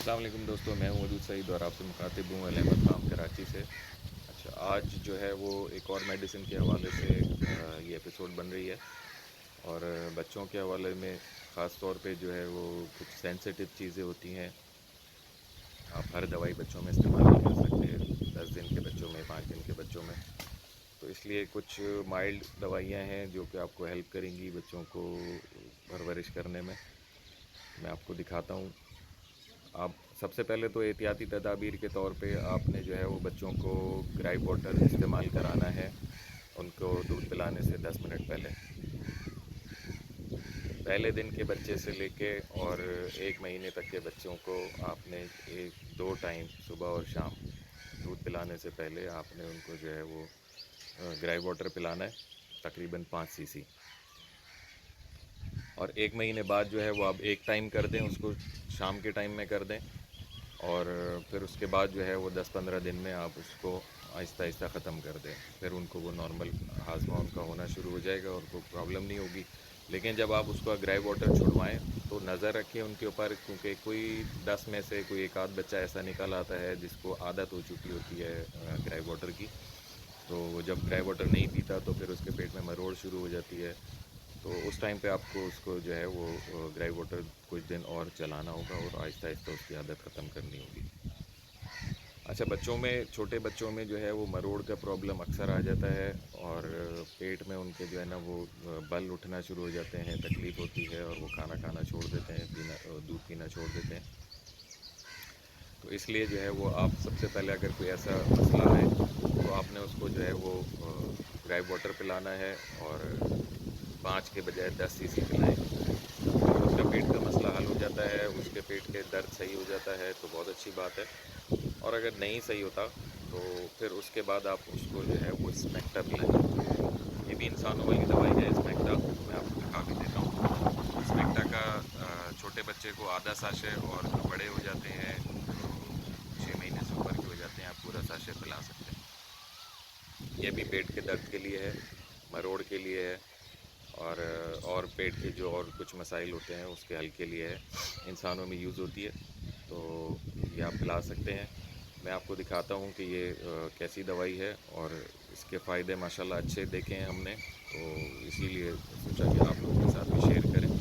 अस्सलाम वालेकुम दोस्तों, मैं हूं वदूद सईद और आपसे मुखातिब हूँ अहमद खाम कराची से। अच्छा, आज जो है वो एक और मेडिसिन के हवाले से ये एपिसोड बन रही है। और बच्चों के हवाले में ख़ास तौर पे जो है वो कुछ सेंसिटिव चीज़ें होती हैं। आप हर दवाई बच्चों में इस्तेमाल नहीं कर सकते, 10 दिन के बच्चों में, 5 दिन के बच्चों में। तो इसलिए कुछ माइल्ड दवाइयाँ हैं जो कि आपको हेल्प करेंगी बच्चों को परवरिश करने में। मैं आपको दिखाता हूँ। आप सबसे पहले तो एहतियाती तदाबीर के तौर पे आपने जो है वो बच्चों को ग्राइप वाटर इस्तेमाल कराना है उनको दूध पिलाने से 10 मिनट पहले। पहले दिन के बच्चे से लेके और 1 महीने तक के बच्चों को आपने एक 2 टाइम सुबह और शाम दूध पिलाने से पहले आपने उनको जो है वो ग्राइप वाटर पिलाना है, तकरीबन 5 सीसी। और 1 महीने बाद जो है वो आप एक टाइम कर दें उसको, शाम के टाइम में कर दें। और फिर उसके बाद जो है वो 10-15 दिन में आप उसको आहिस्ता आहिस्ता ख़त्म कर दें। फिर उनको वो नॉर्मल हाजमा उनका होना शुरू हो जाएगा और कोई प्रॉब्लम नहीं होगी। लेकिन जब आप उसका ग्राइप वाटर छुड़वाएं तो नज़र रखें उनके ऊपर, क्योंकि कोई 10 में से कोई एक आध बच्चा ऐसा निकल आता है जिसको आदत हो चुकी होती है ग्राइप वाटर की। तो वो जब ग्राइप वाटर नहीं पीता तो फिर उसके पेट में मरोड़ शुरू हो जाती है। तो उस टाइम पे आपको उसको जो है वो ग्राइप वाटर कुछ दिन और चलाना होगा और आहिस्ता आहिस्ता उसकी आदत ख़त्म करनी होगी। अच्छा, बच्चों में, छोटे बच्चों में जो है वो मरोड़ का प्रॉब्लम अक्सर आ जाता है और पेट में उनके जो है ना वो बल उठना शुरू हो जाते हैं, तकलीफ़ होती है और वो खाना खाना छोड़ देते हैं, दूध पीना छोड़ देते हैं। तो इसलिए जो है वो आप सबसे पहले अगर कोई ऐसा मसला है तो आपने उसको जो है वो ग्राइप वाटर पिलाना है और 5 के बजाय 10 सीसी पिलाएं। अगर उसका पेट का मसला हल हो जाता है, उसके पेट के दर्द सही हो जाता है तो बहुत अच्छी बात है। और अगर नहीं सही होता तो फिर उसके बाद आप उसको जो है वो स्मेक्टा पिलाएं। ये भी इंसानों वाली दवाई है स्मेक्टा, मैं आपको दिखा भी देता हूँ। स्मेक्टा का छोटे बच्चे को आधा साशे और जो बड़े हो जाते हैं, जो 6 महीने से ऊपर के हो जाते हैं, आप पूरा साशे पिला सकते हैं। ये भी पेट के दर्द के लिए है, मरोड़ के लिए है और पेट के जो और कुछ मसाइल होते हैं उसके हल के लिए है। इंसानों में यूज़ होती है, तो ये आप पिला सकते हैं। मैं आपको दिखाता हूँ कि ये कैसी दवाई है और इसके फ़ायदे माशाल्लाह अच्छे देखे हैं हमने, तो इसीलिए सोचा कि आप लोगों के साथ भी शेयर करें।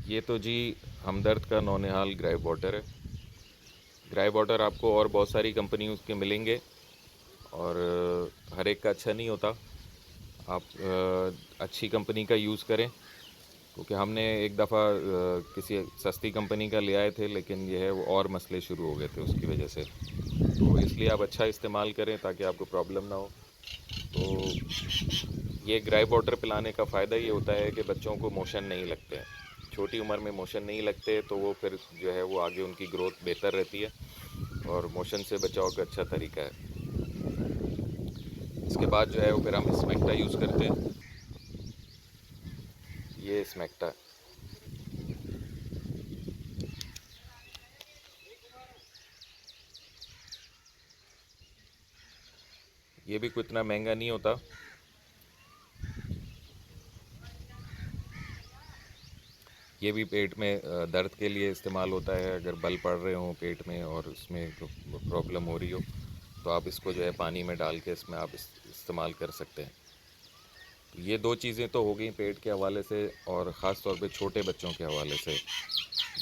ये तो जी हमदर्द का नौनिहाल ग्राइप वाटर है। ग्राइप वाटर आपको और बहुत सारी कंपनियों के मिलेंगे और हर एक का अच्छा नहीं होता। आप अच्छी कंपनी का यूज़ करें, क्योंकि हमने एक दफ़ा किसी सस्ती कंपनी का ले आए थे, लेकिन ये है वो और मसले शुरू हो गए थे उसकी वजह से। तो इसलिए आप अच्छा इस्तेमाल करें ताकि आपको प्रॉब्लम ना हो। तो ये ग्राइप वाटर पिलाने का फ़ायदा ये होता है कि बच्चों को मोशन नहीं लगते हैं। छोटी उम्र में मोशन नहीं लगते तो वो फिर जो है वो आगे उनकी ग्रोथ बेहतर रहती है और मोशन से बचाव का अच्छा तरीका है। इसके बाद जो है वो फिर हम स्मेक्टा यूज़ करते हैं। ये स्मेक्टा, ये भी कोई इतना महंगा नहीं होता। ये भी पेट में दर्द के लिए इस्तेमाल होता है। अगर बल पड़ रहे हों पेट में और उसमें प्रॉब्लम हो रही हो तो आप इसको जो है पानी में डाल के इसमें आप इस्तेमाल कर सकते हैं। तो ये दो चीज़ें तो हो गई पेट के हवाले से और ख़ास तौर पे छोटे बच्चों के हवाले से।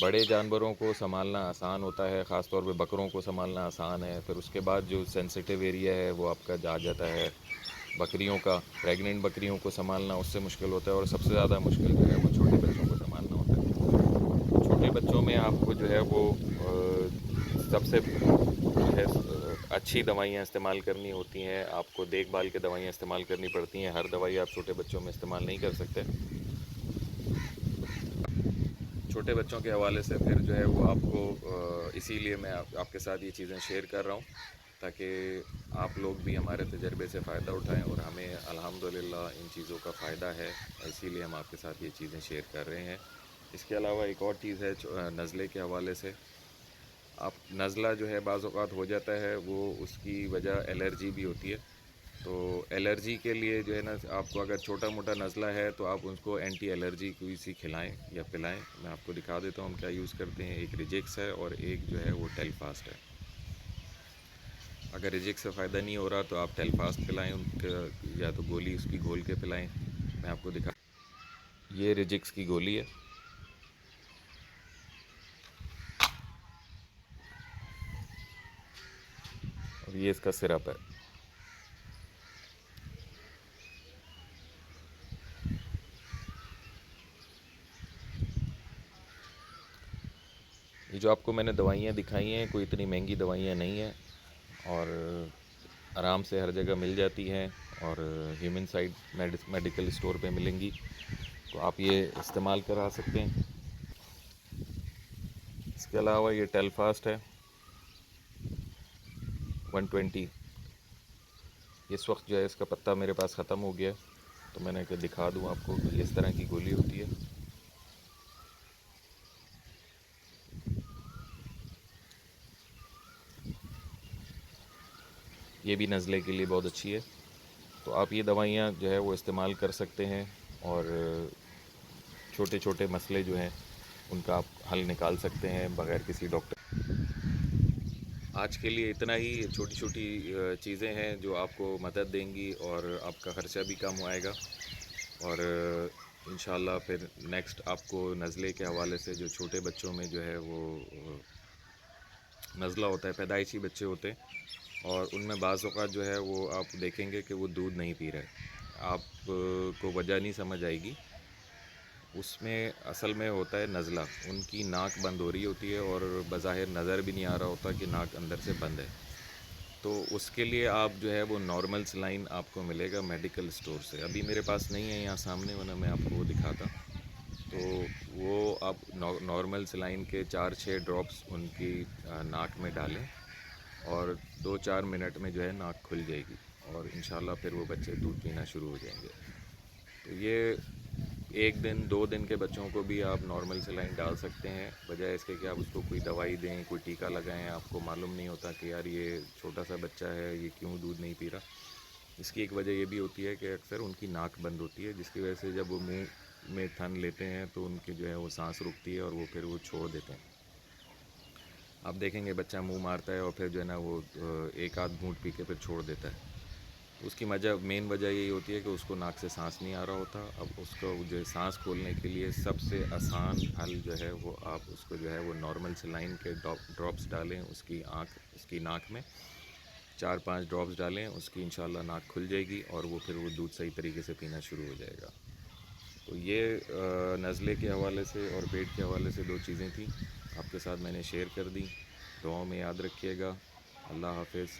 बड़े जानवरों को संभालना आसान होता है, ख़ास तौर पे बकरों को संभालना आसान है। फिर उसके बाद जो सेंसिटिव एरिया है वो आपका जा जाता है। बकरियों का, प्रेग्नेंट बकरियों को संभालना उससे मुश्किल होता है और सबसे ज़्यादा मुश्किल जो है वो छोटे बच्चों को संभालना होता है। छोटे बच्चों में आपको जो है वो सबसे जो है अच्छी दवाइयाँ इस्तेमाल करनी होती हैं। आपको देखभाल के दवाइयाँ इस्तेमाल करनी पड़ती हैं। हर दवाई आप छोटे बच्चों में इस्तेमाल नहीं कर सकते। छोटे बच्चों के हवाले से फिर जो है वो आपको इसीलिए मैं आपके साथ ये चीज़ें शेयर कर रहा हूँ ताकि आप लोग भी हमारे तजर्बे से फ़ायदा उठाएं और हमें अल्हम्दुलिल्लाह इन चीज़ों का फ़ायदा है, इसीलिए हम आपके साथ ये चीज़ें शेयर कर रहे हैं। इसके अलावा एक और चीज़ है नज़ले के हवाले से। आप नज़ला जो है बाज़ औक़ात हो जाता है, वो उसकी वजह एलर्जी भी होती है। तो एलर्जी के लिए जो है ना, आपको अगर छोटा मोटा नज़ला है तो आप उसको एंटी एलर्जी कोई सी खिलाएं या पिलाएं। मैं आपको दिखा देता हूँ हम क्या यूज़ करते हैं। एक रिजेक्स है और एक जो है वो टेलफास्ट है। अगर रिजेक्स से फ़ायदा नहीं हो रहा तो आप टेलफास्ट पिलाएं उनके, या तो गोली उसकी घोल के पिलाएं। मैं आपको दिखा, ये रिजेक्स की गोली है और ये इसका सिरप है। ये जो आपको मैंने दवाइयाँ दिखाई हैं कोई इतनी महंगी दवाइयाँ नहीं हैं और आराम से हर जगह मिल जाती हैं और ह्यूमन साइड मेडिकल स्टोर पे मिलेंगी, तो आप ये इस्तेमाल करा सकते हैं। इसके अलावा ये टेलफास्ट है 120। इस वक्त जो है इसका पत्ता मेरे पास ख़त्म हो गया, तो मैंने कहा दिखा दूँ आपको कि इस तरह की गोली होती है। ये भी नज़ले के लिए बहुत अच्छी है, तो आप ये दवाइयाँ जो है वो इस्तेमाल कर सकते हैं और छोटे छोटे मसले जो हैं उनका आप हल निकाल सकते हैं बग़ैर किसी डॉक्टर। आज के लिए इतना ही। छोटी छोटी चीज़ें हैं जो आपको मदद देंगी और आपका ख़र्चा भी कम आएगा। और इंशाल्लाह फिर नेक्स्ट आपको नज़ले के हवाले से, जो छोटे बच्चों में जो है वो नज़ला होता है, पैदाइशी बच्चे होते हैं और उनमें बाज़ औक़ात जो है वो आप देखेंगे कि वो दूध नहीं पी रहे। आप को वजह नहीं समझ आएगी। उसमें असल में होता है नज़ला, उनकी नाक बंद हो रही होती है और बज़ाहिर नज़र भी नहीं आ रहा होता कि नाक अंदर से बंद है। तो उसके लिए आप जो है वो नॉर्मल सलाइन आपको मिलेगा मेडिकल स्टोर से। अभी मेरे पास नहीं है यहाँ सामने, वरना मैं आपको वो दिखाता। तो वो आप नॉर्मल सलाइन के 4-6 ड्रॉप्स उनकी नाक में डालें और 2-4 मिनट में जो है नाक खुल जाएगी और इंशाल्लाह फिर वो बच्चे दूध पीना शुरू हो जाएंगे। तो ये 1 दिन 2 दिन के बच्चों को भी आप नॉर्मल सलाइन डाल सकते हैं, बजाय इसके कि आप उसको कोई दवाई दें, कोई टीका लगाएं। आपको मालूम नहीं होता कि यार ये छोटा सा बच्चा है, ये क्यों दूध नहीं पी रहा। इसकी एक वजह ये भी होती है कि अक्सर उनकी नाक बंद होती है, जिसकी वजह से जब वो मुंह में थन लेते हैं तो उनकी जो है वो सांस रुकती है और वो फिर वो छोड़ देते हैं। आप देखेंगे बच्चा मुंह मारता है और फिर जो है ना वो एक आध घूंट पी के फिर छोड़ देता है। उसकी मेन वजह यही होती है कि उसको नाक से सांस नहीं आ रहा होता। अब उसको जो है सांस खोलने के लिए सबसे आसान हल जो है वो आप उसको जो है वो नॉर्मल सलाइन के ड्रॉप्स डालें उसकी नाक में। 4-5 ड्रॉप्स डालें उसकी, इंशाल्लाह नाक खुल जाएगी और वो फिर वो दूध सही तरीके से पीना शुरू हो जाएगा। तो ये नज़ले के हवाले से और पेट के हवाले से 2 चीज़ें थी, आपके साथ मैंने शेयर कर दी। दुआओं में याद रखिएगा। अल्लाह हाफ़िज़।